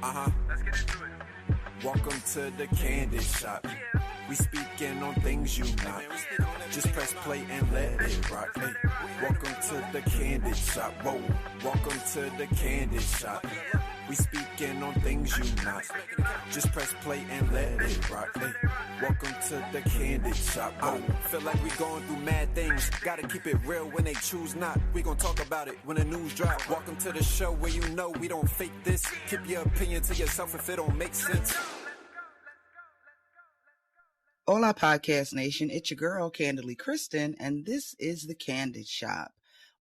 Let's get into it. Welcome to the Kandid Shop. We speaking on things you not. Just press play and let it rock. Hey, welcome to the Kandid Shop. Whoa, welcome to the Kandid Shop. We speaking on things you not. Just press play and let it rock. Hey, welcome to the Kandid Shop. Oh, feel like we going through mad things. Gotta keep it real when they choose not. We gon' talk about it when the news drop. Welcome to the show where you know we don't fake this. Keep your opinion to yourself if it don't make sense. Hola, Podcast Nation. It's your girl, Candidly Kristen, and this is the Kandid Shop.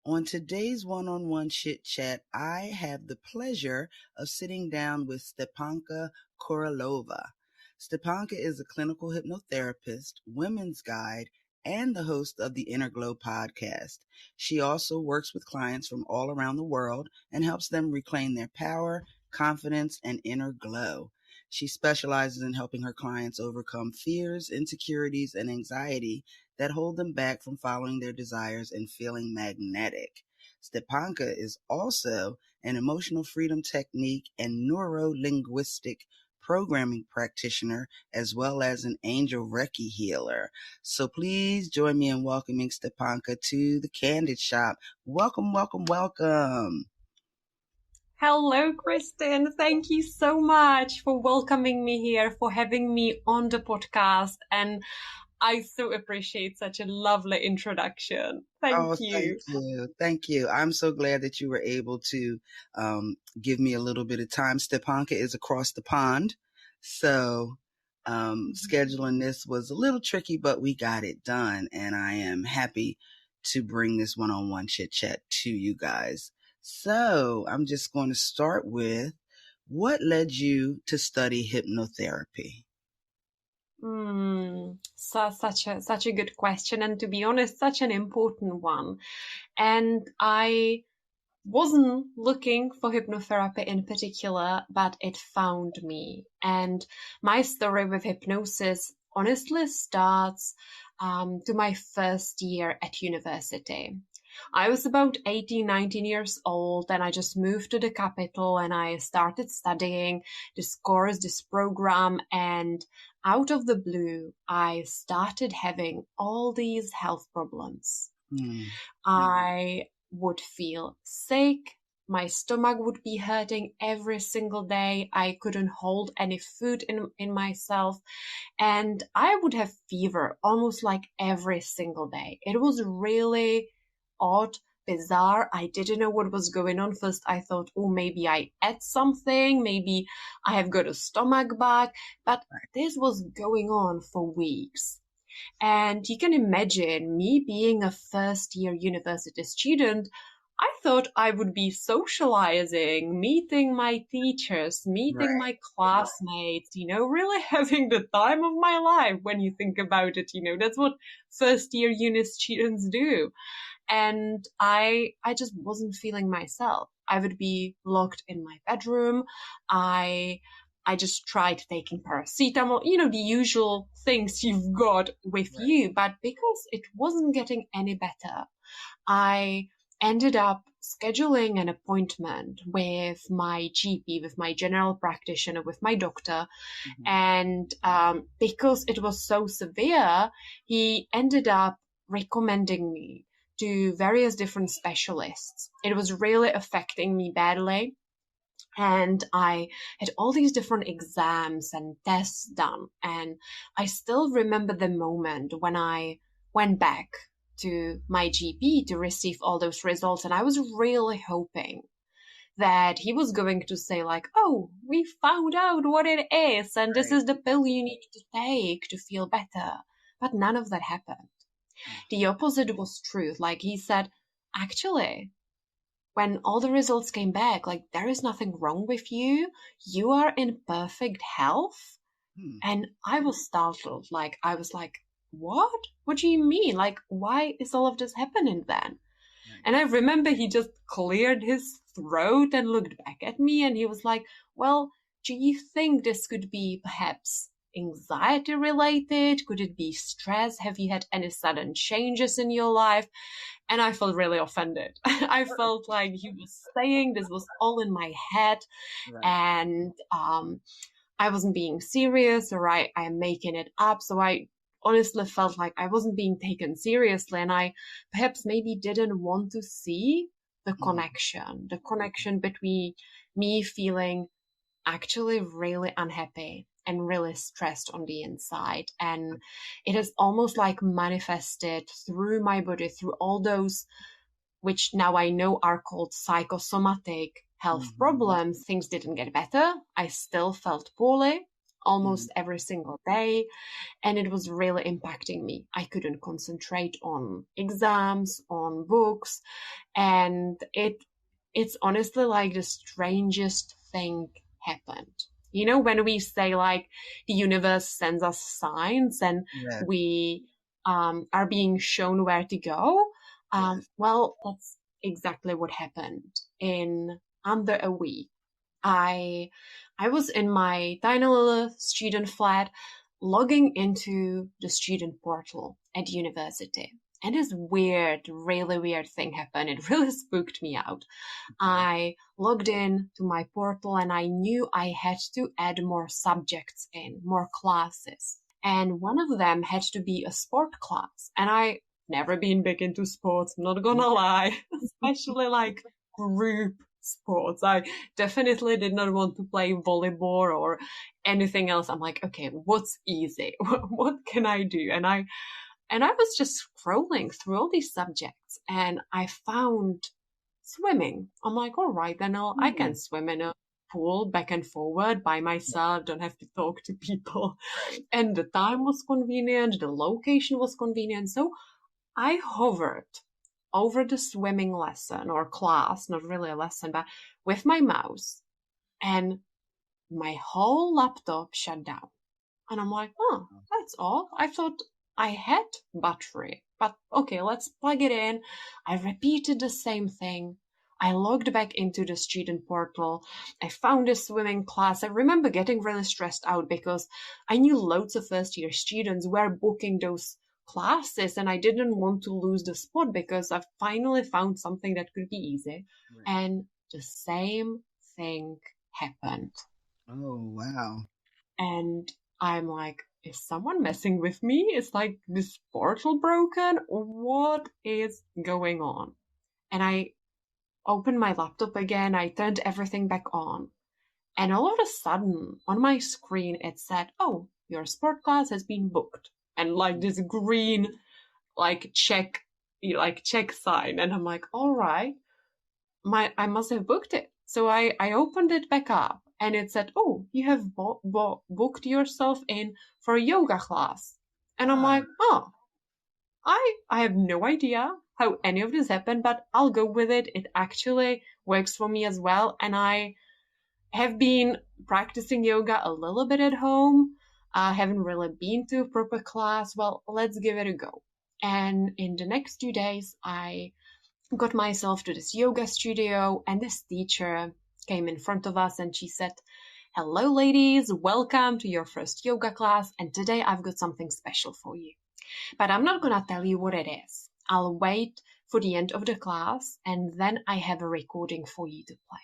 On today's one-on-one chit-chat, I have the pleasure of sitting down with Stepanka Kuralova. Stepanka is a clinical hypnotherapist, women's guide, and the host of the Inner Glow podcast. She also works with clients from all around the world and helps them reclaim their power, confidence, and inner glow. She specializes in helping her clients overcome fears, insecurities, and anxiety that hold them back from following their desires and feeling magnetic. Stepanka is also an emotional freedom technique and neuro-linguistic programming practitioner, as well as an angel Reiki healer. So please join me in welcoming Stepanka to the Kandid Shop. Welcome, welcome, welcome. Hello, Kristen. Thank you so much for welcoming me here, for having me on the podcast. And I so appreciate such a lovely introduction. Thank you. Thank you. I'm so glad that you were able to give me a little bit of time. Stepanka is across the pond. So scheduling this was a little tricky, but we got it done. And I am happy to bring this one-on-one chit-chat to you guys. So I'm just going to start with, what led you to study hypnotherapy? Such a good question, and to be honest, such an important one. And I wasn't looking for hypnotherapy in particular, but it found me. And my story with hypnosis honestly starts to my first year at university. I was about 18, 19 years old, and I just moved to the capital and I started studying this course, this program, and out of the blue, I started having all these health problems. I would feel sick. My stomach would be hurting every single day. I couldn't hold any food in myself. And I would have fever almost like every single day. It was really odd, bizarre. I didn't know what was going on. First, I thought, oh, maybe I ate something. Maybe I have got a stomach bug. But this was going on for weeks. And you can imagine me being a first-year university student. I thought I would be socializing, meeting my teachers, meeting my classmates, really having the time of my life when you think about it. That's what first-year uni students do. And I just wasn't feeling myself. I would be locked in my bedroom. I just tried taking paracetamol, the usual things you've got with you. But because it wasn't getting any better, I ended up scheduling an appointment with my GP, with my general practitioner, with my doctor. And because it was so severe, he ended up recommending me to various different specialists. It was really affecting me badly. And I had all these different exams and tests done. And I still remember the moment when I went back to my GP to receive all those results. And I was really hoping that he was going to say like, oh, we found out what it is. And this is the pill you need to take to feel better. But none of that happened. The opposite was true. Like he said, actually, when all the results came back, like, there is nothing wrong with you. You are in perfect health. And I was startled. Like, I was like, what? What do you mean? Like, why is all of this happening then? And I remember he just cleared his throat and looked back at me. And he was like, well, do you think this could be perhaps anxiety related? Could it be stress? Have you had any sudden changes in your life? And I felt really offended. I felt like he was saying this was all in my head, Right. and I wasn't being serious, or I am making it up. So I honestly felt like I wasn't being taken seriously, and I perhaps maybe didn't want to see the connection between me feeling actually really unhappy and really stressed on the inside. And it is almost like manifested through my body, through all those, which now I know are called psychosomatic health problems. Things didn't get better. I still felt poorly almost every single day. And it was really impacting me. I couldn't concentrate on exams, on books. And it's honestly like the strangest thing happened. You know, when we say like the universe sends us signs and Yes. we are being shown where to go. Yes. Well, that's exactly what happened. In under a week, I was in my tiny little student flat, logging into the student portal at university. And this weird, really weird thing happened. It really spooked me out. I logged in to my portal and I knew I had to add more subjects in, more classes. And one of them had to be a sport class. And I never been big into sports, I'm not gonna lie, especially like group sports. I definitely did not want to play volleyball or anything else. I'm like, okay, what's easy? What can I do? And I was just scrolling through all these subjects and I found swimming. I'm like, all right, then I can swim in a pool back and forward by myself, don't have to talk to people. And the time was convenient, the location was convenient. So I hovered over the swimming lesson or class, not really a lesson, but with my mouse, and my whole laptop shut down. And I'm like, oh, that's odd. I thought I had battery, but okay, let's plug it in. I repeated the same thing. I logged back into the student portal. I found a swimming class. I remember getting really stressed out because I knew loads of first year students were booking those classes and I didn't want to lose the spot because I finally found something that could be easy. Right. And the same thing happened. Oh, wow. And I'm like, is someone messing with me? Is like this portal broken? What is going on? And I opened my laptop again. I turned everything back on. And all of a sudden, on my screen, it said, oh, your sport class has been booked. And like this green, check sign. And I'm like, all right, I must have booked it. So I opened it back up and it said, oh, you have booked yourself in for a yoga class. And I'm like, oh, I have no idea how any of this happened, but I'll go with it. It actually works for me as well. And I have been practicing yoga a little bit at home. I haven't really been to a proper class. Well, let's give it a go. And in the next 2 days, I got myself to this yoga studio, and this teacher came in front of us and she said, hello, ladies, welcome to your first yoga class. And today I've got something special for you. But I'm not going to tell you what it is. I'll wait for the end of the class and then I have a recording for you to play.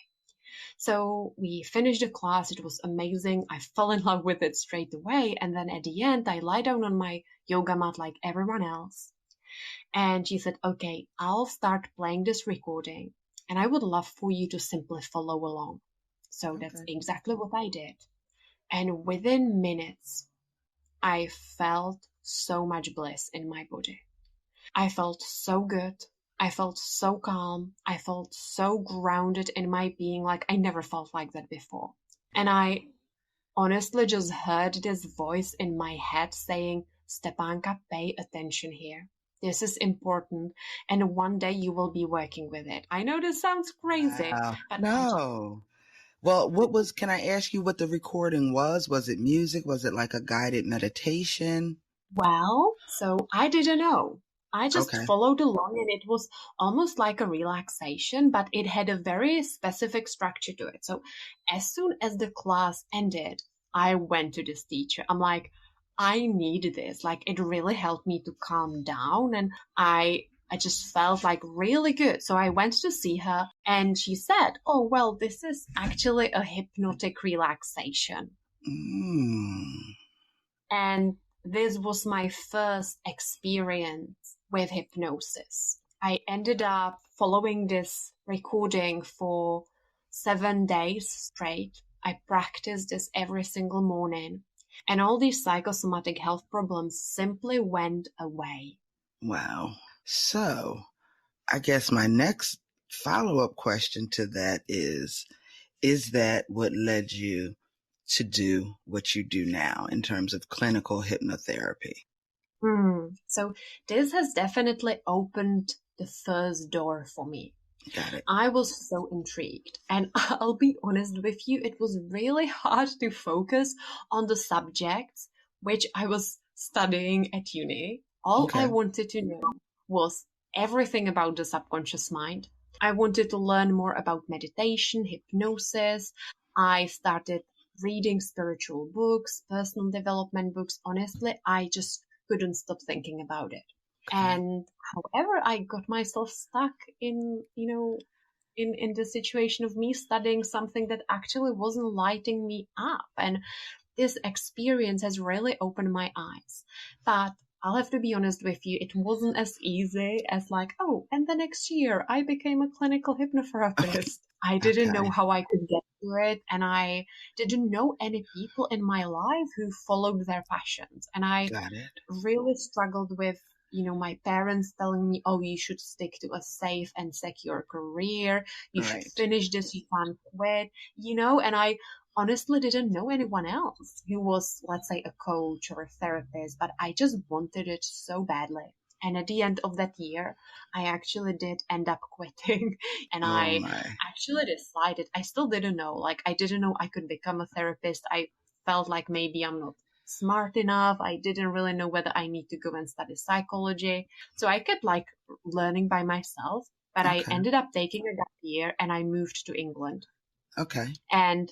So we finished the class. It was amazing. I fell in love with it straight away. And then at the end, I lie down on my yoga mat like everyone else. And she said, okay, I'll start playing this recording and I would love for you to simply follow along. So that's exactly what I did. And within minutes, I felt so much bliss in my body. I felt so good. I felt so calm. I felt so grounded in my being, like I never felt like that before. And I honestly just heard this voice in my head saying, Stepanka, pay attention here. This is important. And one day you will be working with it. I know this sounds crazy. Wow. But no. Well, can I ask you what the recording was? Was it music? Was it like a guided meditation? Well, so I didn't know. I just followed along and it was almost like a relaxation, but it had a very specific structure to it. So as soon as the class ended, I went to this teacher. I'm like, I need this. Like, it really helped me to calm down. And I just felt like really good. So I went to see her and she said, oh, well, this is actually a hypnotic relaxation. Mm. And this was my first experience with hypnosis. I ended up following this recording for 7 days straight. I practiced this every single morning, and all these psychosomatic health problems simply went away. Wow. So I guess my next follow-up question to that is that what led you to do what you do now in terms of clinical hypnotherapy? So this has definitely opened the first door for me. Got it. I was so intrigued, and I'll be honest with you, it was really hard to focus on the subjects which I was studying at uni. All I Okay. wanted to know was everything about the subconscious mind. I wanted to learn more about meditation, hypnosis. I started reading spiritual books, personal development books. Honestly, I just couldn't stop thinking about it. Okay. And however, I got myself stuck in, in the situation of me studying something that actually wasn't lighting me up. And this experience has really opened my eyes. But I'll have to be honest with you, it wasn't as easy as like, oh, and the next year I became a clinical hypnotherapist. I didn't know Okay. how I could get to it, and I didn't know any people in my life who followed their passions. And I Got it. really struggled with, my parents telling me, oh, you should stick to a safe and secure career. You should Right. finish this. You can't quit, and I honestly didn't know anyone else who was, let's say, a coach or a therapist, but I just wanted it so badly. And at the end of that year, I actually did end up quitting. And Oh I my. actually decided, I still didn't know, like, I didn't know I could become a therapist. I felt like maybe I'm not smart enough. I didn't really know whether I need to go and study psychology. So I kept like learning by myself, but I Okay. ended up taking a gap year and I moved to England Okay. and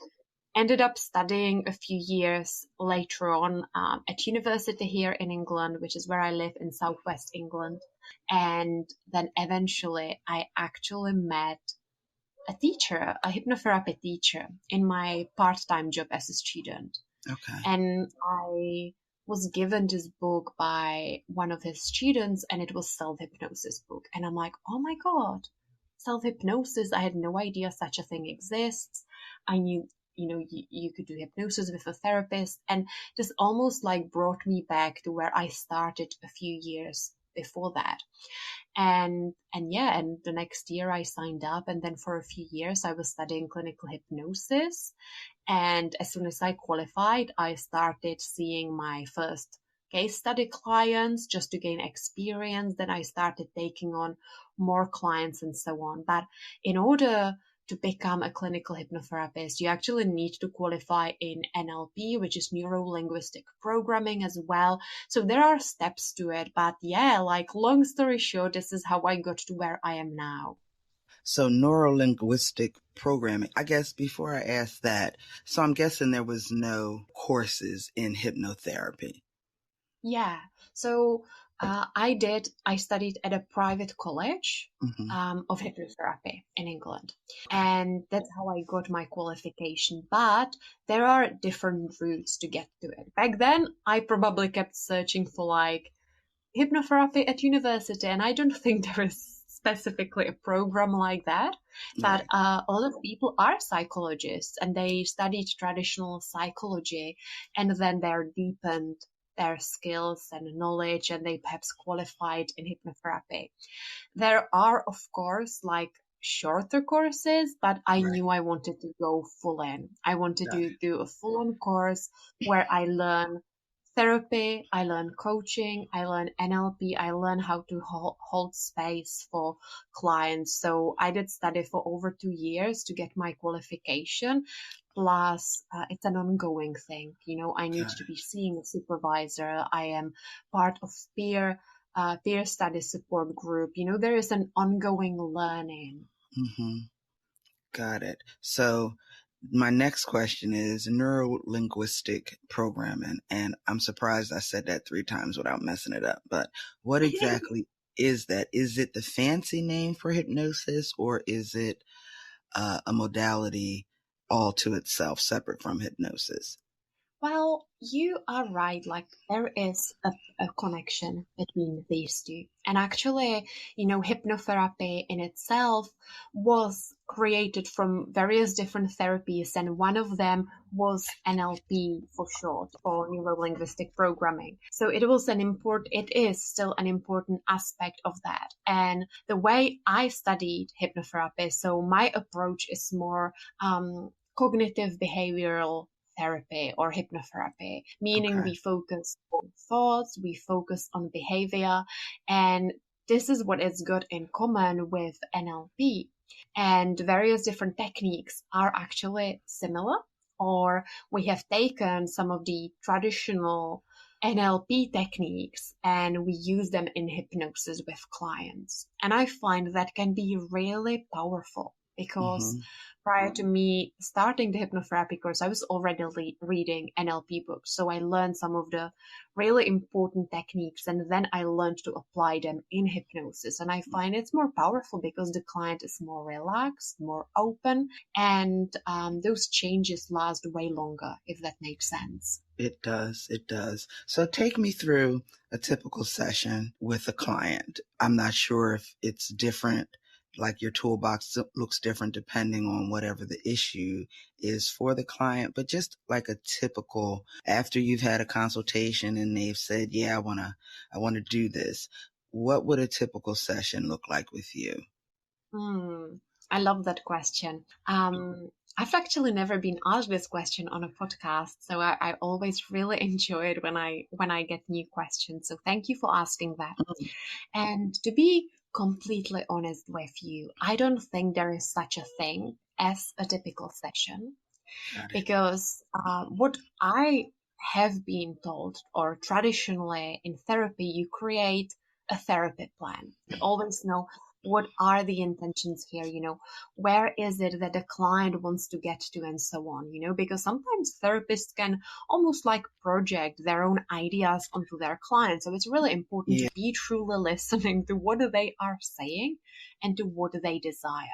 ended up studying a few years later on at university here in England, which is where I live in southwest England. And then eventually I actually met a teacher, a hypnotherapy teacher, in my part-time job as a student. Okay. And I was given this book by one of his students, and it was self-hypnosis book. And I'm like, oh my God, self-hypnosis. I had no idea such a thing exists. I knew, you could do hypnosis with a therapist. And this almost like brought me back to where I started a few years before that. And the next year I signed up, and then for a few years I was studying clinical hypnosis. And as soon as I qualified, I started seeing my first case study clients just to gain experience. Then I started taking on more clients and so on. But in order to become a clinical hypnotherapist, you actually need to qualify in NLP, which is neuro linguistic programming as well. So there are steps to it. But yeah, like long story short, this is how I got to where I am now. So neuro-linguistic programming, I guess before I ask that, so I'm guessing there was no courses in hypnotherapy. Yeah. So I studied at a private college of hypnotherapy in England. And that's how I got my qualification. But there are different routes to get to it. Back then, I probably kept searching for like hypnotherapy at university, and I don't think there is specifically a program like that. But Right. a lot of people are psychologists, and they studied traditional psychology, and then they're deepened their skills and knowledge, and they perhaps qualified in hypnotherapy. There are, of course, like shorter courses, but I Right. knew I wanted to go full in. I wanted Got to it. do a full on course where I learn therapy, I learn coaching, I learn NLP, I learn how to hold space for clients. So I did study for over 2 years to get my qualification. Plus, it's an ongoing thing. I need Got to be seeing a supervisor. I am part of peer study support group. There is an ongoing learning. it. Got it. So My next question is neuro-linguistic programming. And I'm surprised I said that 3 times without messing it up. But what exactly is that? Is it the fancy name for hypnosis, or is it a modality all to itself, separate from hypnosis? Well, you are right. Like there is a connection between these two. And actually, hypnotherapy in itself was created from various different therapies. And one of them was NLP for short, for neuro-linguistic programming. So it is still an important aspect of that. And the way I studied hypnotherapy, so my approach is more cognitive behavioral therapy or hypnotherapy, meaning Okay. we focus on thoughts, we focus on behavior, and this is what is good in common with NLP. And various different techniques are actually similar, or we have taken some of the traditional NLP techniques and we use them in hypnosis with clients. And I find that can be really powerful because Mm-hmm. prior to me starting the hypnotherapy course, I was already reading NLP books. So I learned some of the really important techniques and then I learned to apply them in hypnosis. And I find it's more powerful because the client is more relaxed, more open, and those changes last way longer, if that makes sense. It does. It does. So take me through a typical session with a client. I'm not sure if it's different, like your toolbox looks different depending on whatever the issue is for the client, but just like a typical, after you've had a consultation and they've said, yeah, I want to do this. What would a typical session look like with you? I love that question. I've actually never been asked this question on a podcast, so I always really enjoy it when I get new questions. So thank you for asking that. And to be completely honest with you, I don't think there is such a thing as a typical session Got it. because what I have been told, or traditionally in therapy, you create a therapy plan. You always know what are the intentions here, where is it that the client wants to get to, and so on, because sometimes therapists can almost like project their own ideas onto their clients. So it's really important to be truly listening to what they are saying and to what they desire.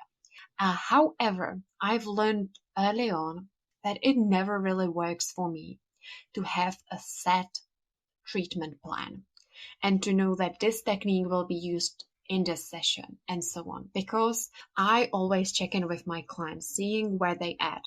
However, I've learned early on that it never really works for me to have a set treatment plan and to know that this technique will be used in this session and so on, because I always check in with my clients, seeing where they at,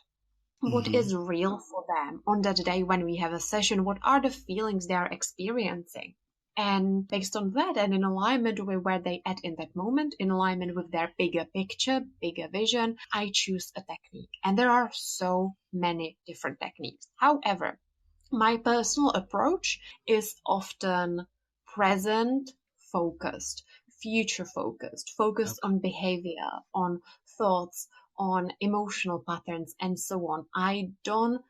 what Mm-hmm. is real for them on that day when we have a session, what are the feelings they are experiencing. And based on that, and in alignment with where they at in that moment, in alignment with their bigger picture, bigger vision, I choose a technique. And there are so many different techniques. However, my personal approach is often present focused, future focused, focused Okay. on behavior, on thoughts, on emotional patterns, and so on. I don't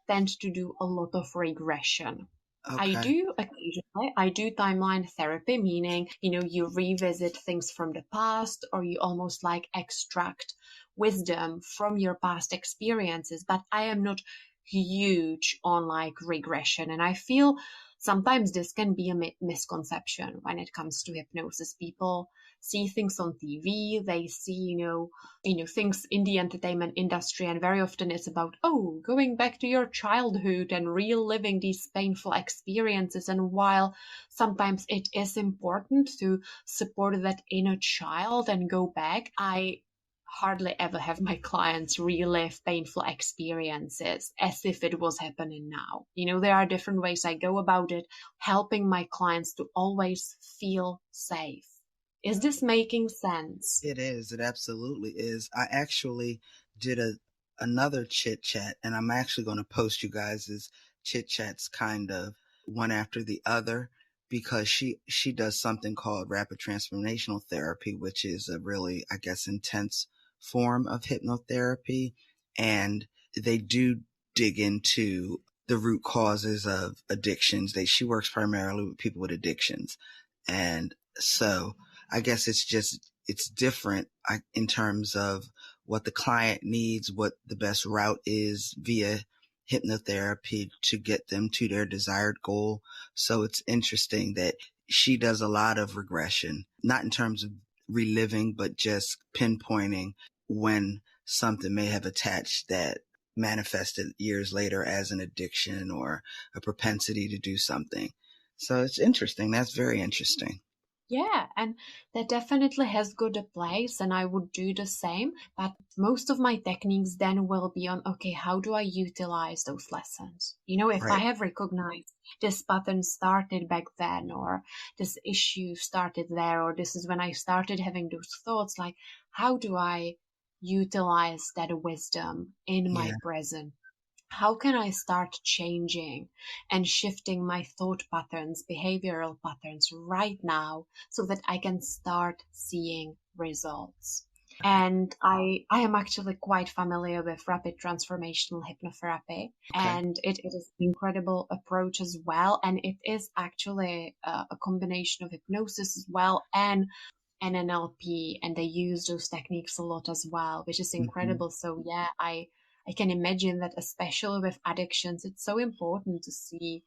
tend to do a lot of regression. I Okay. do occasionally, I do timeline therapy, meaning, you revisit things from the past or you almost like extract wisdom from your past experiences, but I am not huge on like regression. And I feel sometimes this can be a misconception when it comes to hypnosis. People see things on TV, they see, things in the entertainment industry, and very often it's about, oh, going back to your childhood and reliving these painful experiences. And while sometimes it is important to support that inner child and go back, I hardly ever have my clients relive painful experiences as if it was happening now. There are different ways I go about it, helping my clients to always feel safe. Is this making sense? It is. It absolutely is. I actually did another chit chat, and I'm actually going to post you guys' chit chats kind of one after the other, because she does something called rapid transformational therapy, which is a really, I guess, intense form of hypnotherapy, and they do dig into the root causes of addictions. She works primarily with people with addictions, and so I guess it's different in terms of what the client needs, what the best route is via hypnotherapy to get them to their desired goal. So it's interesting that she does a lot of regression, not in terms of reliving, but just pinpointing when something may have attached that manifested years later as an addiction or a propensity to do something. So it's interesting. That's very interesting. Yeah, and that definitely has got a place, and I would do the same. But most of my techniques then will be on, okay, how do I utilize those lessons? If I Right. have recognized this pattern started back then, or this issue started there, or this is when I started having those thoughts, like, how do I utilize that wisdom in my Yeah. present? How can I start changing and shifting my thought patterns, behavioral patterns right now so that I can start seeing results? And I am actually quite familiar with rapid transformational hypnotherapy, Okay. and it is an incredible approach as well. And it is actually a combination of hypnosis as well and NLP, and they use those techniques a lot as well, which is Mm-hmm. incredible. So yeah, I can imagine that, especially with addictions, it's so important to see,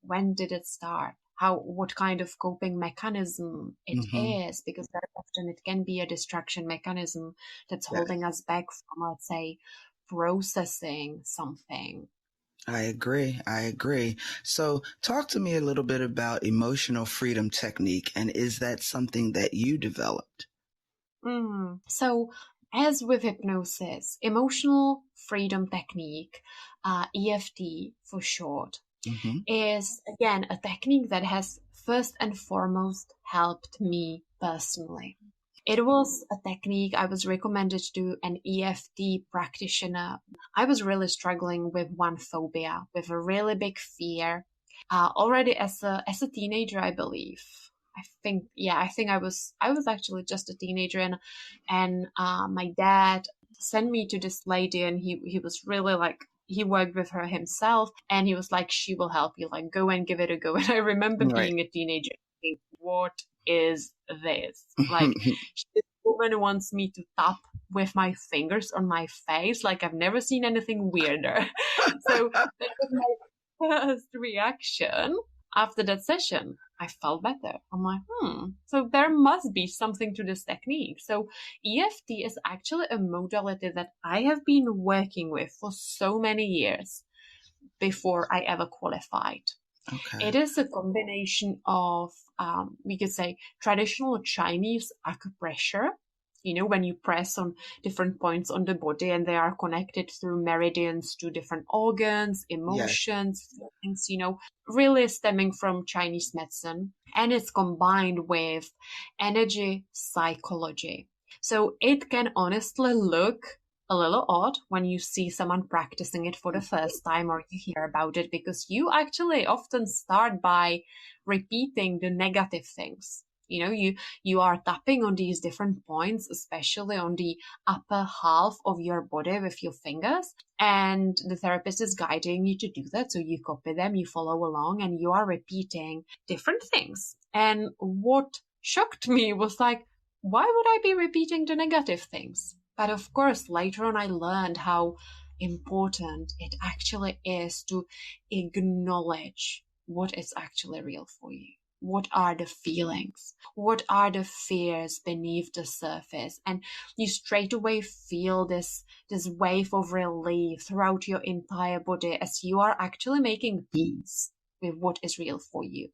when did it start? What kind of coping mechanism it Mm-hmm. is, because very often it can be a distraction mechanism that's Yeah, holding us back from, let's say, processing something. I agree. I agree. So talk to me a little bit about emotional freedom technique. And is that something that you developed? So, as with hypnosis, emotional freedom technique, EFT for short, Mm-hmm. is again a technique that has first and foremost helped me personally. It was a technique I was recommended to an EFT practitioner. I was really struggling with one phobia, with a really big fear, already as a teenager, I believe. I think I was actually just a teenager, and my dad sent me to this lady, and he was really like, he worked with her himself, and he was like, she will help you, like, go and give it a go. And I remember Right. being a teenager thinking, what is this? Like, this woman wants me to tap with my fingers on my face. Like, I've never seen anything weirder. So that was my first reaction. After that session, I felt better. I'm like, so there must be something to this technique. So EFT is actually a modality that I have been working with for so many years before I ever qualified. Okay. It is a combination of, we could say, traditional Chinese acupressure. When you press on different points on the body and they are connected through meridians to different organs, Yes. emotions, things, really stemming from Chinese medicine. And it's combined with energy psychology. So it can honestly look a little odd when you see someone practicing it for the first time or you hear about it, because you actually often start by repeating the negative things. You are tapping on these different points, especially on the upper half of your body with your fingers, and the therapist is guiding you to do that. So you copy them, you follow along, and you are repeating different things. And what shocked me was like, why would I be repeating the negative things? But of course, later on, I learned how important it actually is to acknowledge what is actually real for you. What are the feelings? What are the fears beneath the surface? And you straight away feel this wave of relief throughout your entire body as you are actually making peace with what is real for you.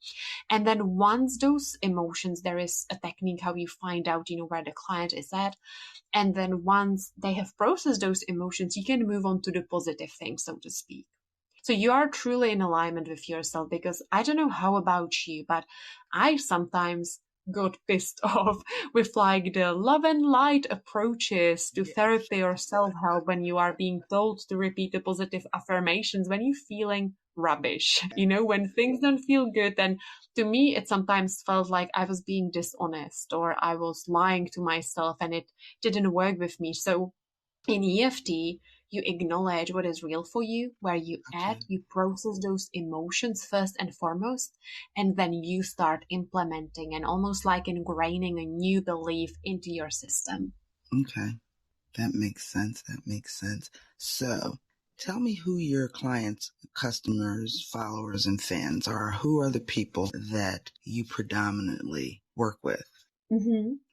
And then once those emotions, there is a technique how you find out, where the client is at. And then once they have processed those emotions, you can move on to the positive things, so to speak. So you are truly in alignment with yourself, because I don't know how about you, but I sometimes got pissed off with like the love and light approaches to therapy or self-help when you are being told to repeat the positive affirmations when you're feeling rubbish, when things don't feel good. And to me, it sometimes felt like I was being dishonest or I was lying to myself, and it didn't work with me. So in EFT, you acknowledge what is real for you, where you Okay. at, you process those emotions first and foremost, and then you start implementing and almost like ingraining a new belief into your system. Okay. That makes sense. That makes sense. So tell me who your clients, customers, followers, and fans are. Who are the people that you predominantly work with?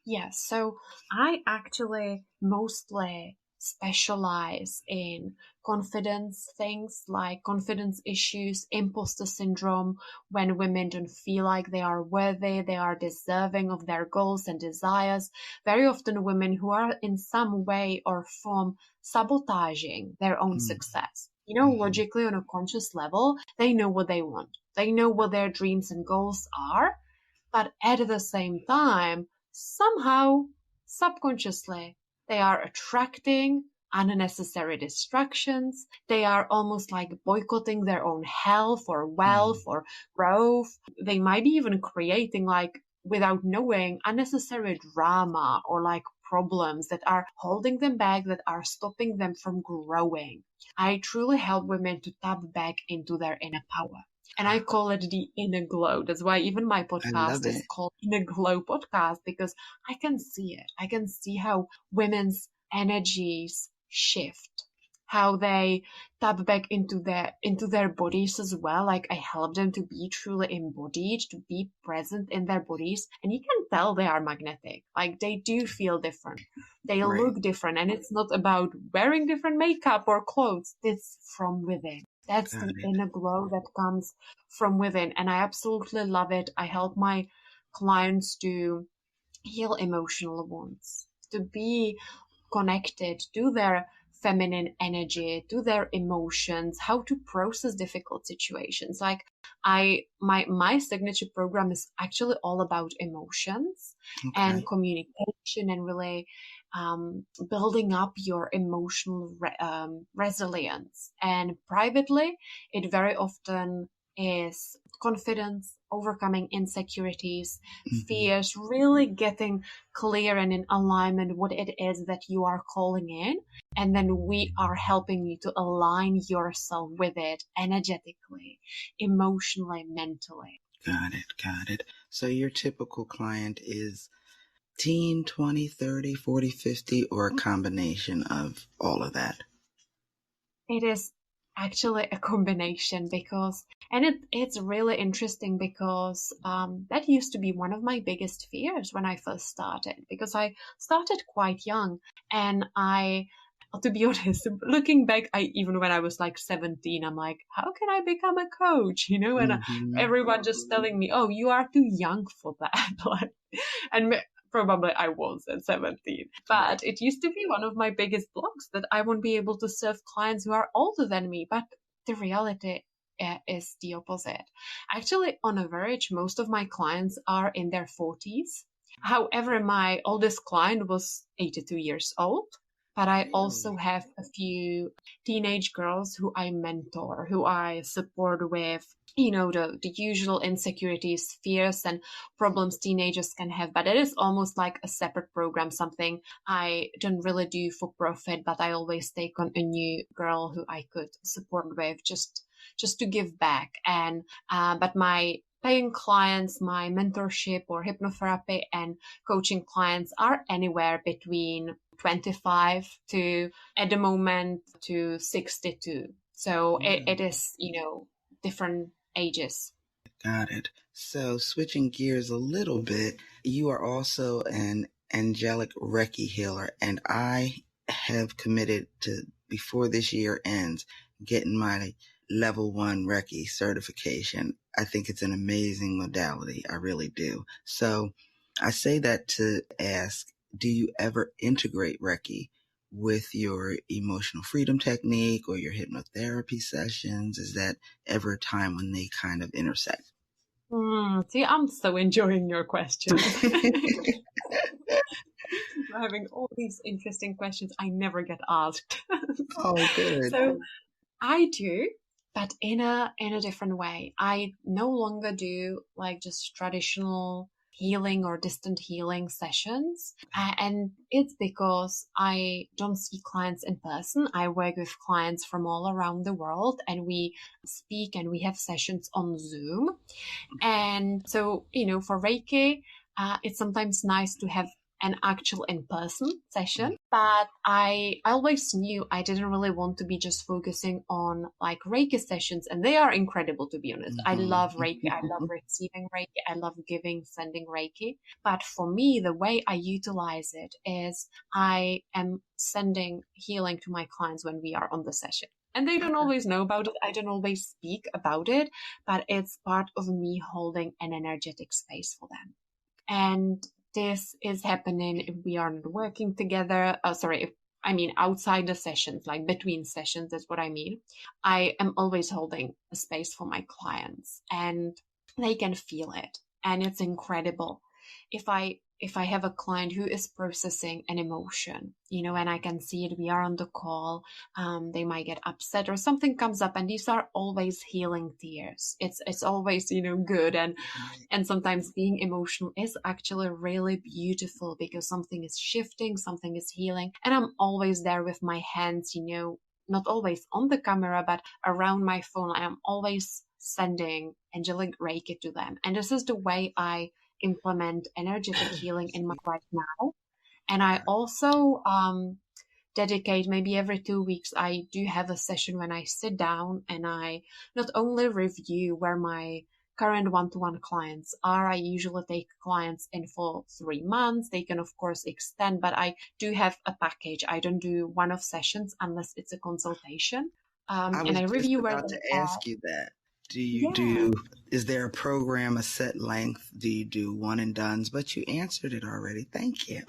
Yes, so I actually mostly specialize in confidence things like confidence issues, imposter syndrome, when women don't feel like they are worthy, they are deserving of their goals and desires. Very often women who are in some way or form sabotaging their own success. Logically on a conscious level, they know what they want. They know what their dreams and goals are, but at the same time, somehow, subconsciously, they are attracting unnecessary distractions. They are almost like boycotting their own health or wealth or growth. They might be even creating, like, without knowing, unnecessary drama or like problems that are holding them back, that are stopping them from growing. I truly help women to tap back into their inner power. And I call it the inner glow. That's why even my I podcast love is it. called Inner Glow Podcast, because I can see it. I can see how women's energies shift, how they tap back into their bodies as well. Like I help them to be truly embodied, to be present in their bodies. And you can tell they are magnetic. Like they do feel different. They Right. look different. And it's not about wearing different makeup or clothes. It's from within. That's Got the it. inner glow that comes from within. And I absolutely love it. I help my clients to heal emotional wounds, to be connected to their feminine energy, to their emotions, how to process difficult situations. Like my signature program is actually all about emotions and Okay. communication and really building up your emotional resilience. And privately, it very often is confidence, overcoming insecurities, fears, really getting clear and in alignment what it is that you are calling in. And then we are helping you to align yourself with it energetically, emotionally, mentally. Got it. Got it. So your typical client is teen, 20, 30, 40, 50, or a combination of all of that? It is actually a combination because, and it's really interesting because that used to be one of my biggest fears when I first started, because I started quite young. And to be honest, looking back, even when I was like 17, I'm like, how can I become a coach? And everyone just telling me, oh, you are too young for that. Like, and probably I was at 17. But it used to be one of my biggest blocks that I won't be able to serve clients who are older than me. But the reality is the opposite. Actually, on average, most of my clients are in their 40s. However, my oldest client was 82 years old. But I also Really? have a few teenage girls who I mentor, who I support with, the usual insecurities, fears, and problems teenagers can have. But it is almost like a separate program, something I don't really do for profit, but I always take on a new girl who I could support with just to give back. And but my paying clients, my mentorship or hypnotherapy and coaching clients are anywhere between 25 to, at the moment, to 62. So it is, different ages. Got it. So switching gears a little bit, you are also an angelic Reiki healer, and I have committed to, before this year ends, getting my level 1 Reiki certification. I think it's an amazing modality. I really do. So I say that to ask, do you ever integrate Reiki with your emotional freedom technique or your hypnotherapy sessions? Is that ever a time when they kind of intersect? See, I'm so enjoying your questions. We're having all these interesting questions I never get asked. Oh, good. So I do, but in a different way. I no longer do like just traditional healing or distant healing sessions. And it's because I don't see clients in person. I work with clients from all around the world, and we speak and we have sessions on Zoom. And so, for Reiki, it's sometimes nice to have an actual in-person session, but I always knew I didn't really want to be just focusing on like Reiki sessions, and they are incredible, to be honest. I love Reiki. I love receiving Reiki. I love giving, sending Reiki. But for me, the way I utilize it is I am sending healing to my clients when we are on the session. And they don't always know about it. I don't always speak about it, but it's part of me holding an energetic space for them. And this is happening if we are not working together. Outside the sessions, like between sessions, that's what I mean. I am always holding a space for my clients and they can feel it. And it's incredible. If I have a client who is processing an emotion, and I can see it, we are on the call, they might get upset or something comes up, and these are always healing tears. It's always, good. And sometimes being emotional is actually really beautiful because something is shifting, something is healing. And I'm always there with my hands, not always on the camera, but around my phone. I am always sending angelic Reiki to them. And this is the way I implement energetic healing in my life now. And I also dedicate maybe every 2 weeks, I do have a session when I sit down and I not only review where my current one-to-one clients are. I usually take clients in for 3 months. They can, of course, extend, but I do have a package. I don't do one-off sessions unless it's a consultation. I review where about they to ask you that. Yeah. Is there a program, a set length? Do you do one and dones? But you answered it already. Thank you.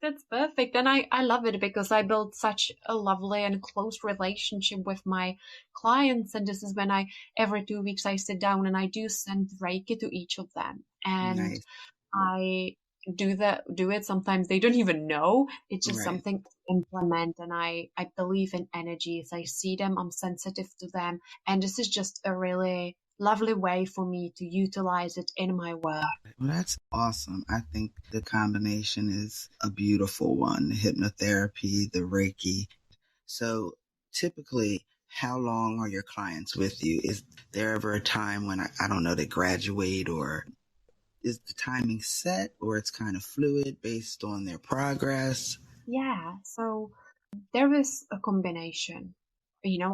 That's perfect. And I love it because I built such a lovely and close relationship with my clients. And this is when every 2 weeks, I sit down and I do send Reiki to each of them. And Nice. I do it. Sometimes they don't even know. It's just Right. something to implement. And I believe in energies. I see them. I'm sensitive to them. And this is just a really lovely way for me to utilize it in my work. Well, that's awesome. I think the combination is a beautiful one. The hypnotherapy, the Reiki. So typically, how long are your clients with you? Is there ever a time when, I don't know, they graduate, or is the timing set, or it's kind of fluid based on their progress? Yeah, so there is a combination.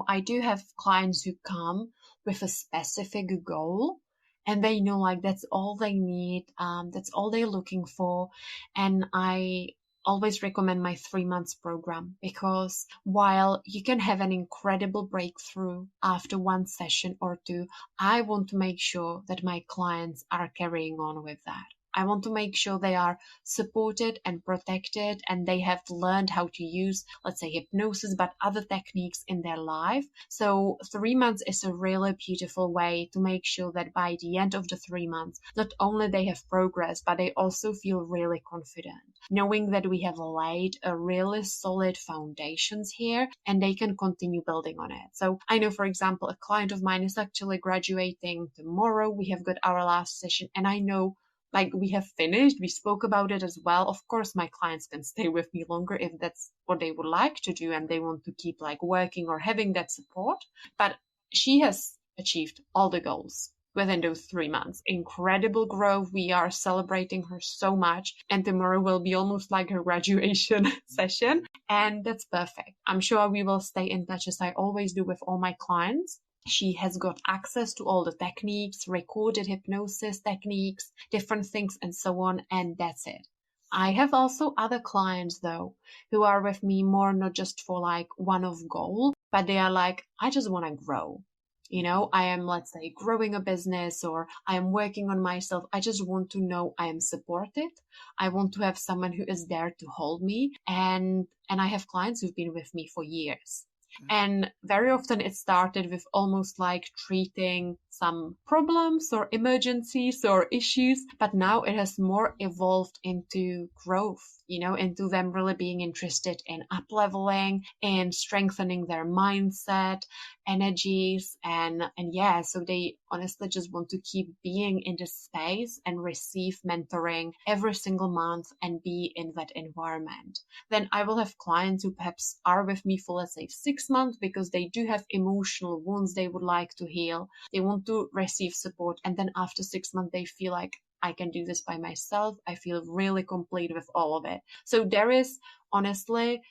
I do have clients who come with a specific goal and they know like that's all they need. That's all they're looking for. And I always recommend my 3 months program because while you can have an incredible breakthrough after one session or two, I want to make sure that my clients are carrying on with that. I want to make sure they are supported and protected and they have learned how to use, let's say, hypnosis, but other techniques in their life. So 3 months is a really beautiful way to make sure that by the end of the 3 months, not only they have progress, but they also feel really confident, knowing that we have laid a really solid foundations here and they can continue building on it. So I know, for example, a client of mine is actually graduating tomorrow. We have got our last session and I know like we have finished, we spoke about it as well. Of course, my clients can stay with me longer if that's what they would like to do and they want to keep like working or having that support. But she has achieved all the goals within those 3 months. Incredible growth. We are celebrating her so much. And tomorrow will be almost like her graduation session. And that's perfect. I'm sure we will stay in touch as I always do with all my clients. She has got access to all the techniques, recorded hypnosis techniques, different things and so on. And that's it. I have also other clients though, who are with me more not just for like one-off goal, but they are like, I just want to grow. I am, let's say, growing a business or I am working on myself. I just want to know I am supported. I want to have someone who is there to hold me. And I have clients who've been with me for years. And very often it started with almost like treating some problems or emergencies or issues, but now it has more evolved into growth, into them really being interested in up-leveling and strengthening their mindset, energies, and yeah, so they honestly just want to keep being in this space and receive mentoring every single month and be in that environment. Then I will have clients who perhaps are with me for, let's say, 6 months because they do have emotional wounds they would like to heal. They want to receive support. And then after 6 months, they feel like, I can do this by myself. I feel really complete with all of it. So there is honestly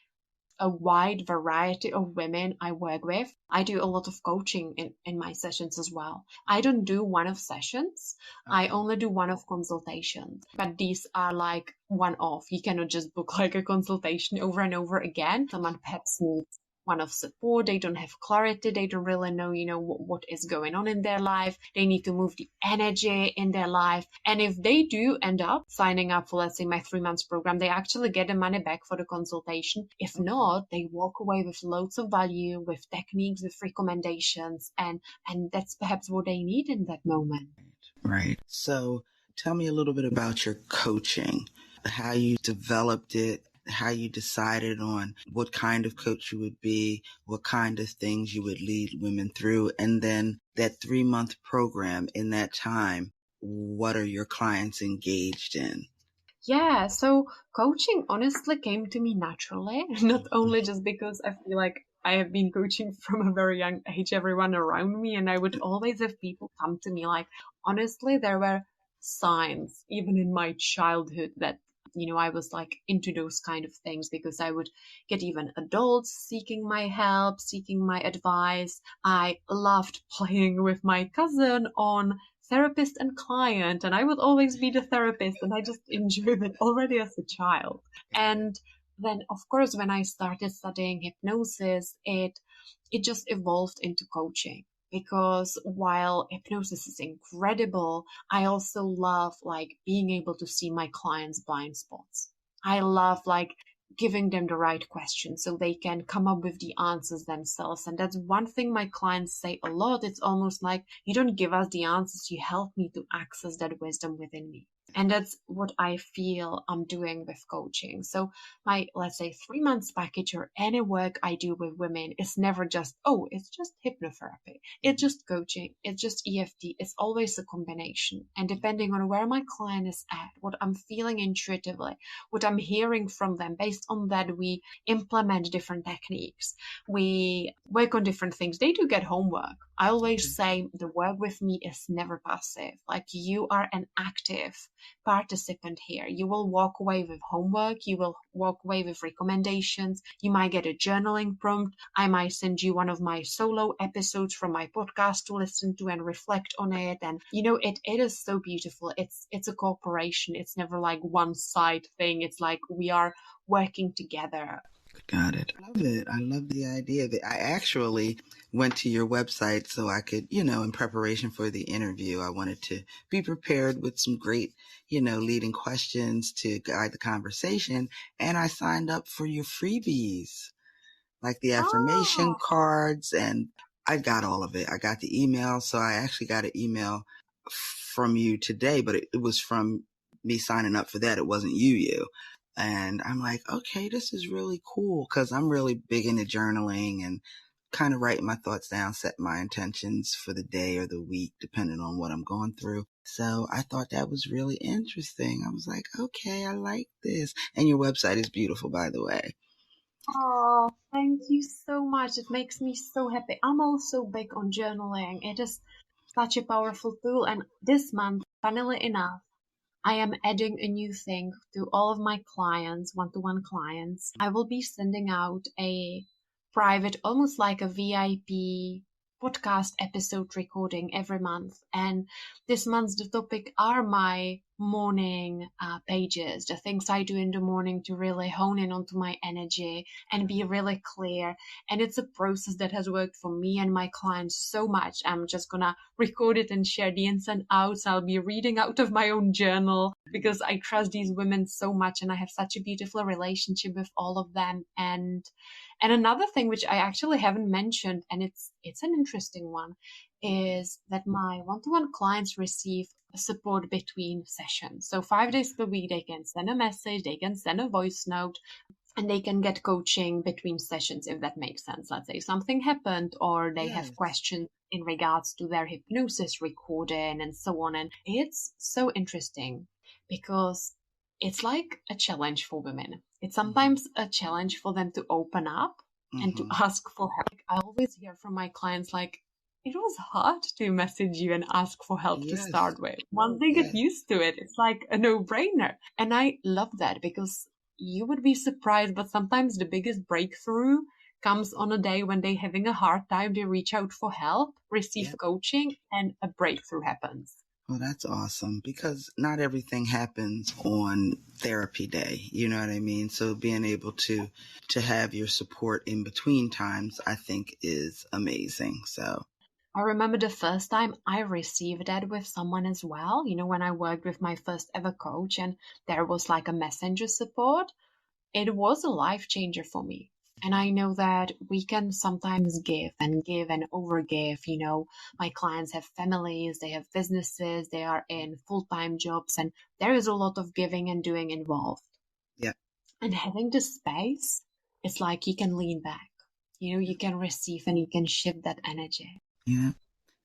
a wide variety of women I work with. I do a lot of coaching in my sessions as well. I don't do one-off sessions. I only do one-off consultations, but these are like one-off. You cannot just book like a consultation over and over again. Someone perhaps needs one-off support. They don't have clarity. They don't really know, what is going on in their life. They need to move the energy in their life. And if they do end up signing up for, let's say, my 3 months program, they actually get the money back for the consultation. If not, they walk away with loads of value, with techniques, with recommendations, and that's perhaps what they need in that moment. Right. So tell me a little bit about your coaching, how you developed it, how you decided on what kind of coach you would be, what kind of things you would lead women through, and then that 3-month program. In that time, what are your clients engaged in? Yeah, so coaching honestly came to me naturally, not only just because I feel like I have been coaching from a very young age, everyone around me, and I would always have people come to me like, honestly, there were signs, even in my childhood, that I was like into those kind of things, because I would get even adults seeking my help, seeking my advice. I loved playing with my cousin on therapist and client, and I would always be the therapist, and I just enjoyed it already as a child. And then, of course, when I started studying hypnosis, it just evolved into coaching. Because while hypnosis is incredible, I also love like being able to see my clients' blind spots. I love like giving them the right questions so they can come up with the answers themselves. And that's one thing my clients say a lot. It's almost like, you don't give us the answers, you help me to access that wisdom within me. And that's what I feel I'm doing with coaching. So my, let's say, 3 months package or any work I do with women is never just, oh, it's just hypnotherapy. It's just coaching. It's just EFT. It's always a combination. And depending on where my client is at, what I'm feeling intuitively, what I'm hearing from them, based on that, we implement different techniques. We work on different things. They do get homework. I always say the work with me is never passive. Like, you are an active participant here. You will walk away with homework. You will walk away with recommendations. You might get a journaling prompt. I might send you one of my solo episodes from my podcast to listen to and reflect on it. And it is so beautiful. It's a cooperation. It's never like one side thing. It's like we are working together. Got it. I love it. I love the idea of it. I actually went to your website so I could, in preparation for the interview, I wanted to be prepared with some great, leading questions to guide the conversation. And I signed up for your freebies, like the affirmation cards, and I got all of it. I got the email. So I actually got an email from you today, but it was from me signing up for that. It wasn't you. And I'm like, okay, this is really cool, because I'm really big into journaling and kind of writing my thoughts down, set my intentions for the day or the week, depending on what I'm going through. So I thought that was really interesting. I was like, okay, I like this. And your website is beautiful, by the way. Oh, thank you so much. It makes me so happy. I'm also big on journaling. It is such a powerful tool. And this month, funnily enough, I am adding a new thing to all of my clients, one-to-one clients. I will be sending out a private, almost like a VIP podcast episode recording every month. And this month's the topic are my morning pages, the things I do in the morning to really hone in onto my energy and be really clear. And it's a process that has worked for me and my clients so much. I'm just gonna record it and share the ins and outs. I'll be reading out of my own journal because I trust these women so much and I have such a beautiful relationship with all of them. And another thing which I actually haven't mentioned, and it's an interesting one, is that my one-to-one clients receive support between sessions. So 5 days per week, they can send a message, they can send a voice note, and they can get coaching between sessions, if that makes sense. Let's say something happened or they have questions in regards to their hypnosis recording and so on. And it's so interesting because it's like a challenge for women. It's sometimes a challenge for them to open up and to ask for help. I always hear from my clients like, it was hard to message you and ask for help to Yes. start with. Once they get Yes. used to it, it's like a no-brainer. And I love that because you would be surprised, but sometimes the biggest breakthrough comes on a day when they're having a hard time. They reach out for help, receive Yep. coaching, and a breakthrough happens. Well, that's awesome because not everything happens on therapy day. You know what I mean? So being able to have your support in between times, I think is amazing. So I remember the first time I received that with someone as well, when I worked with my first ever coach and there was like a messenger support, it was a life changer for me. And I know that we can sometimes give and overgive. My clients have families, they have businesses, they are in full-time jobs, and there is a lot of giving and doing involved. yeah. And having the space, it's like you can lean back, you can receive and you can shift that energy. Yeah.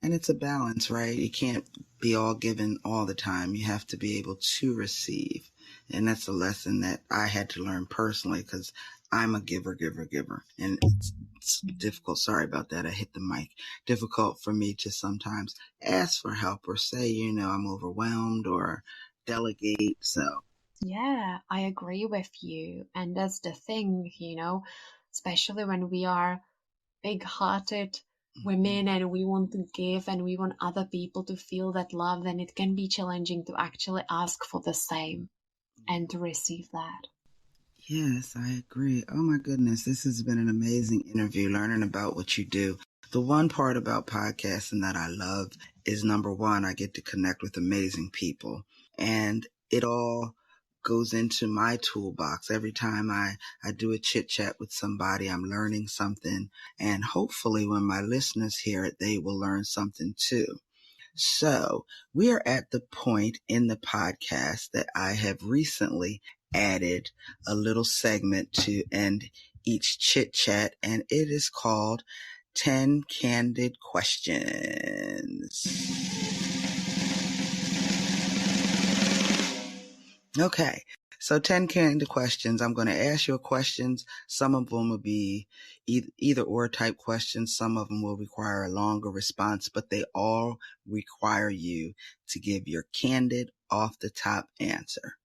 And it's a balance, right? You can't be all given all the time. You have to be able to receive. And that's a lesson that I had to learn personally because I'm a giver. And it's difficult. Sorry about that. I hit the mic. Difficult for me to sometimes ask for help or say, I'm overwhelmed or delegate. So, Yeah, I agree with you. And that's the thing, especially when we are big-hearted women and we want to give and we want other people to feel that love, then it can be challenging to actually ask for the same and to receive that. yes, I agree. Oh my goodness, this has been an amazing interview, learning about what you do. The one part about podcasting that I love is number one, I get to connect with amazing people, and it all goes into my toolbox. Every time I do a chit chat with somebody, I'm learning something, and hopefully when my listeners hear it, they will learn something too. So we are at the point in the podcast that I have recently added a little segment to end each chit chat, and it is called 10 Candid Questions. Okay. So 10 candid questions. I'm going to ask you questions. Some of them will be either or type questions. Some of them will require a longer response, but they all require you to give your candid off the top answer.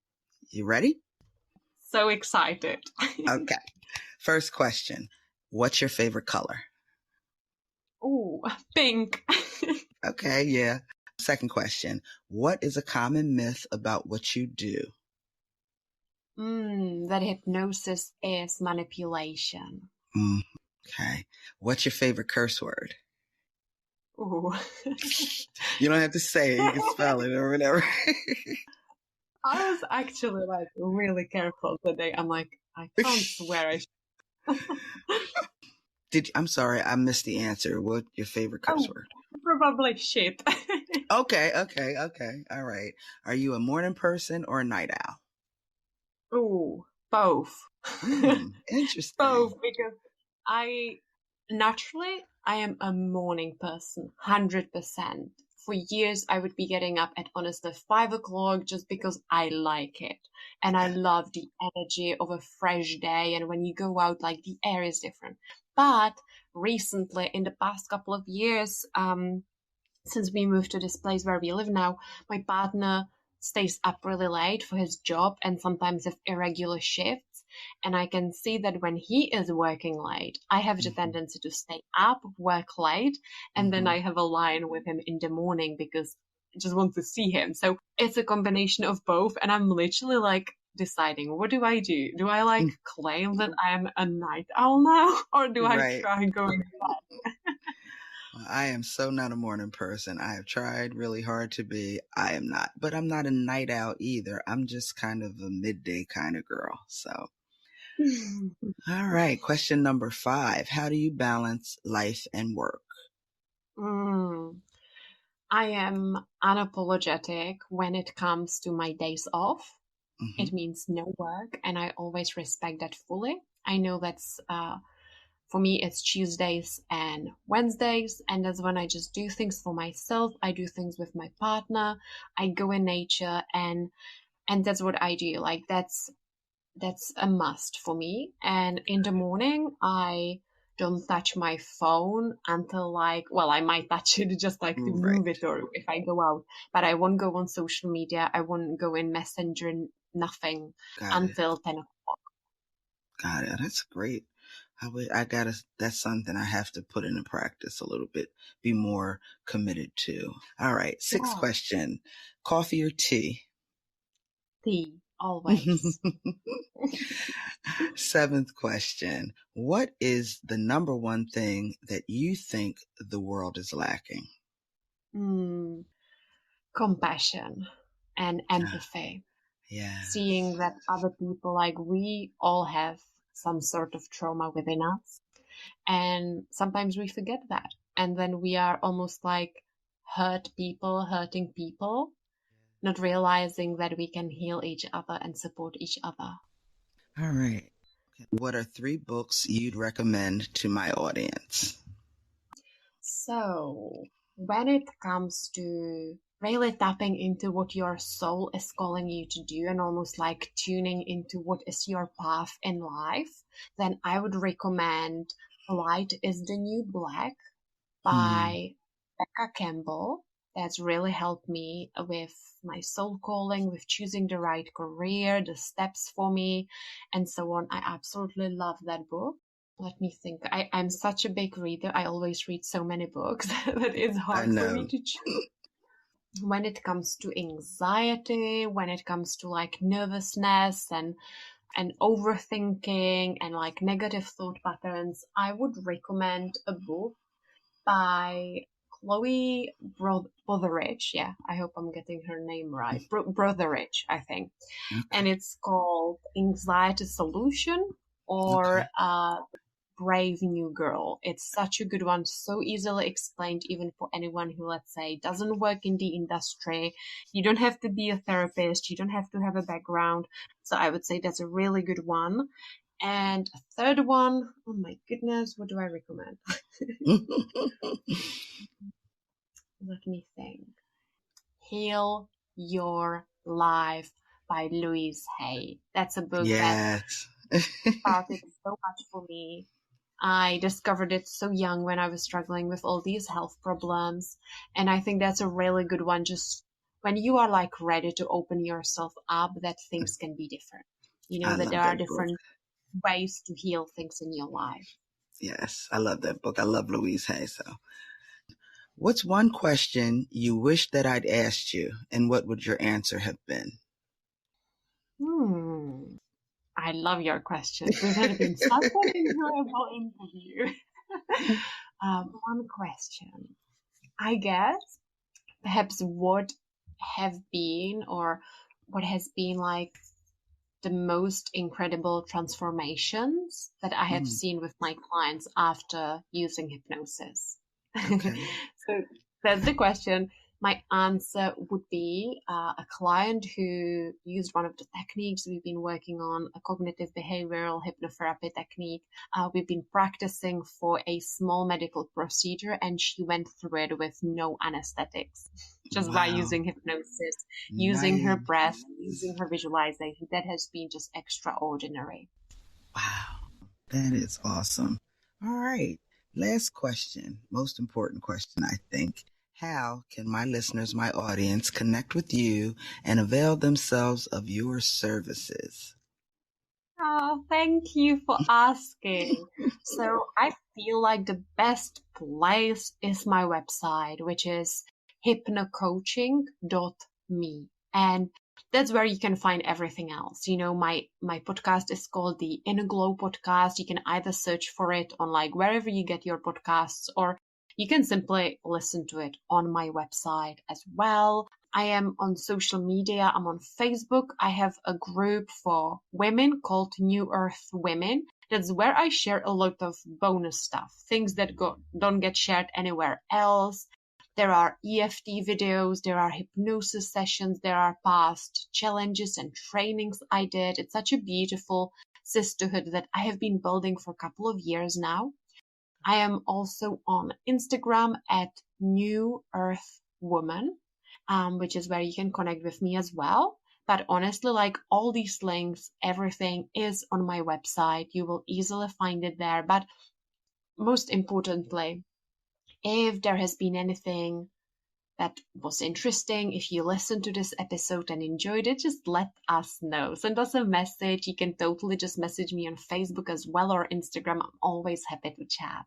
You ready? So excited. Okay. First question. What's your favorite color? Ooh, pink. Okay. Yeah. Second question. What is a common myth about what you do? That hypnosis is manipulation. Okay. What's your favorite curse word? Ooh. You don't have to say it. You can spell it or whatever. I was actually like really careful today. I'm like, I can't swear. I'm sorry, I missed the answer. What your favorite curse word? Probably shit. Okay. All right. Are you a morning person or a night owl? Ooh, both. Interesting. Both, because I am a morning person, 100%. For years, I would be getting up at honestly 5 o'clock just because I like it. And I love the energy of a fresh day. And when you go out, like the air is different. But recently, in the past couple of years, since we moved to this place where we live now, my partner stays up really late for his job and sometimes have irregular shifts. And I can see that when he is working late, I have the tendency to stay up, work late, and then I have a line with him in the morning because I just want to see him. So it's a combination of both. And I'm literally like deciding, what do I do? Do I like claim that I'm a night owl now? Or do I try going back? Well, I am so not a morning person. I have tried really hard to be. I am not. But I'm not a night owl either. I'm just kind of a midday kind of girl. So, all right. Question number 5. How do you balance life and work? I am unapologetic when it comes to my days off. It means no work, and I always respect that fully. I know that's for me, it's Tuesdays and Wednesdays, and that's when I just do things for myself. I do things with my partner. I go in nature, and that's what I do. Like that's a must for me. And in the morning, I don't touch my phone until I might touch it just to Right. move it or if I go out, but I won't go on social media. I won't go in Messenger, nothing until 10 o'clock. Got it. That's great. That's something I have to put into practice a little bit, be more committed to. All right. Sixth question, coffee or tea? Tea, always. Seventh question, what is the number one thing that you think the world is lacking? Compassion and empathy. Yeah. Seeing that other people, we all have some sort of trauma within us. And sometimes we forget that. And then we are almost hurting people, not realizing that we can heal each other and support each other. All right. What are 3 books you'd recommend to my audience? So when it comes to really tapping into what your soul is calling you to do and almost tuning into what is your path in life, then I would recommend Light is the New Black by Becca Campbell. That's really helped me with my soul calling, with choosing the right career, the steps for me, and so on. I absolutely love that book. Let me think. I'm such a big reader. I always read so many books that it's hard for me to choose. When it comes to anxiety, when it comes to nervousness and overthinking and negative thought patterns, I would recommend a book by Chloe Brotheridge. Yeah, I hope I'm getting her name right. Brotheridge, I think. Okay. And it's called Anxiety Solution or Brave New Girl. It's such a good one, so easily explained even for anyone who, let's say, doesn't work in the industry. You don't have to be a therapist. You don't have to have a background. So I would say that's a really good one. And a third one, oh my goodness, what do I recommend? Let me think. Heal Your Life by Louise Hay. That's a book that started so much for me. I discovered it so young when I was struggling with all these health problems. And I think that's a really good one. Just when you are ready to open yourself up, that things can be different. You know, that there are different ways to heal things in your life. Yes, I love that book. I love Louise Hay. So, what's one question you wish that I'd asked you, and what would your answer have been? I love your questions. This has been such an enjoyable interview. One question. I guess perhaps what have been or what has been the most incredible transformations that I have seen with my clients after using hypnosis. Okay. So that's the question. My answer would be a client who used one of the techniques we've been working on, a cognitive behavioral hypnotherapy technique. We've been practicing for a small medical procedure, and she went through it with no anesthetics, just by using hypnosis, using her breath, using her visualization. That has been just extraordinary. Wow, that is awesome. All right. Last question, most important question, I think. How can my listeners, my audience, connect with you and avail themselves of your services? Oh, thank you for asking. So I feel like the best place is my website, which is hypnocoaching.me. And that's where you can find everything else. You know, my podcast is called the Inner Glow Podcast. You can either search for it on wherever you get your podcasts, or you can simply listen to it on my website as well. I am on social media. I'm on Facebook. I have a group for women called New Earth Women. That's where I share a lot of bonus stuff, things that don't get shared anywhere else. There are EFT videos, there are hypnosis sessions, there are past challenges and trainings I did. It's such a beautiful sisterhood that I have been building for a couple of years now. I am also on Instagram at New Earth Woman, which is where you can connect with me as well. But honestly, all these links, everything is on my website. You will easily find it there. But most importantly, if there has been anything that was interesting, if you listened to this episode and enjoyed it, just let us know. Send us a message. You can totally just message me on Facebook as well or Instagram. I'm always happy to chat.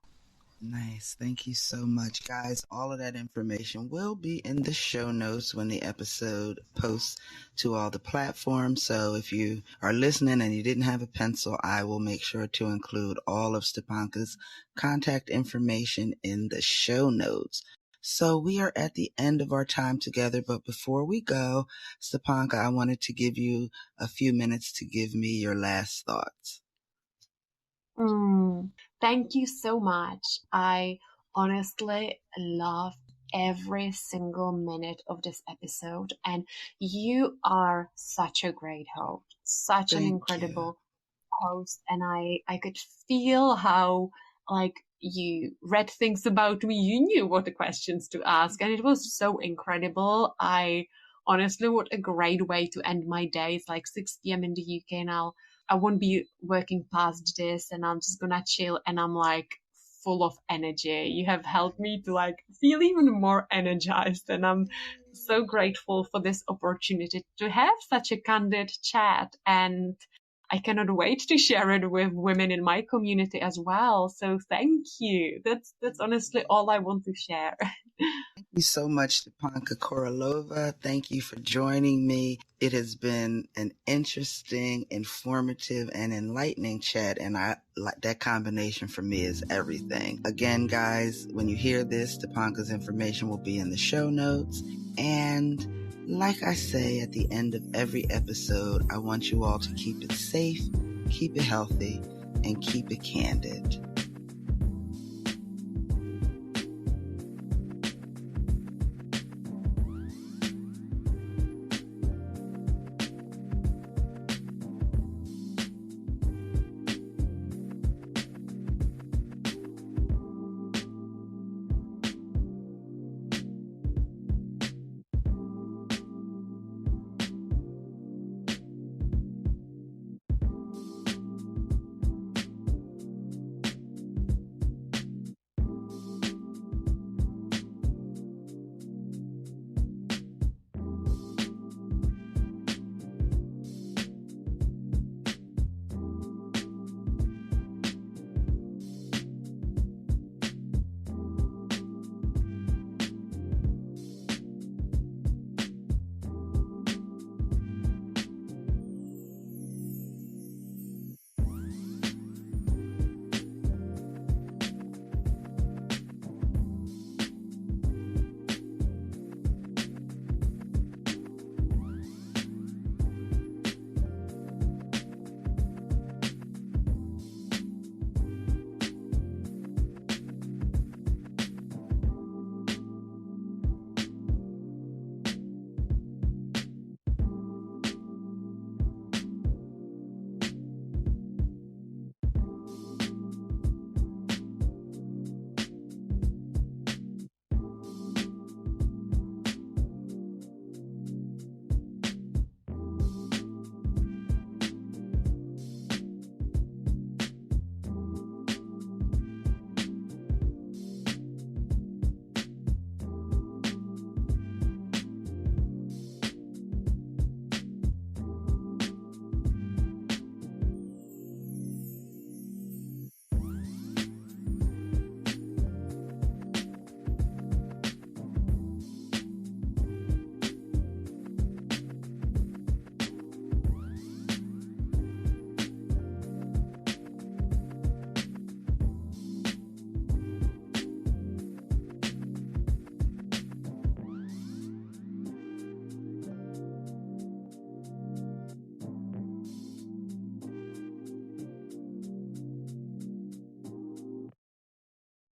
Nice. Thank you so much, guys. All of that information will be in the show notes when the episode posts to all the platforms. So if you are listening and you didn't have a pencil, I will make sure to include all of Stepanka's contact information in the show notes. So we are at the end of our time together, but before we go, Stepanka, I wanted to give you a few minutes to give me your last thoughts. Thank you so much. I honestly loved every single minute of this episode, and you are such a great host, such an incredible host, and I could feel how like you read things about me, you knew what the questions to ask, and it was so incredible. I honestly, what a great way to end my day. It's like 6 p.m. in the UK now. I won't be working past this, and I'm just gonna chill, and I'm like full of energy. You have helped me to like feel even more energized, and I'm so grateful for this opportunity to have such a candid chat, and I cannot wait to share it with women in my community as well. So thank you. That's honestly all I want to share. Thank you so much, Stepanka Kuralova. Thank you for joining me. It has been an interesting, informative, and enlightening chat, and I like that combination for me is everything. Again, guys, when you hear this, Stepanka's information will be in the show notes. And like I say at the end of every episode, I want you all to keep it safe, keep it healthy, and keep it candid.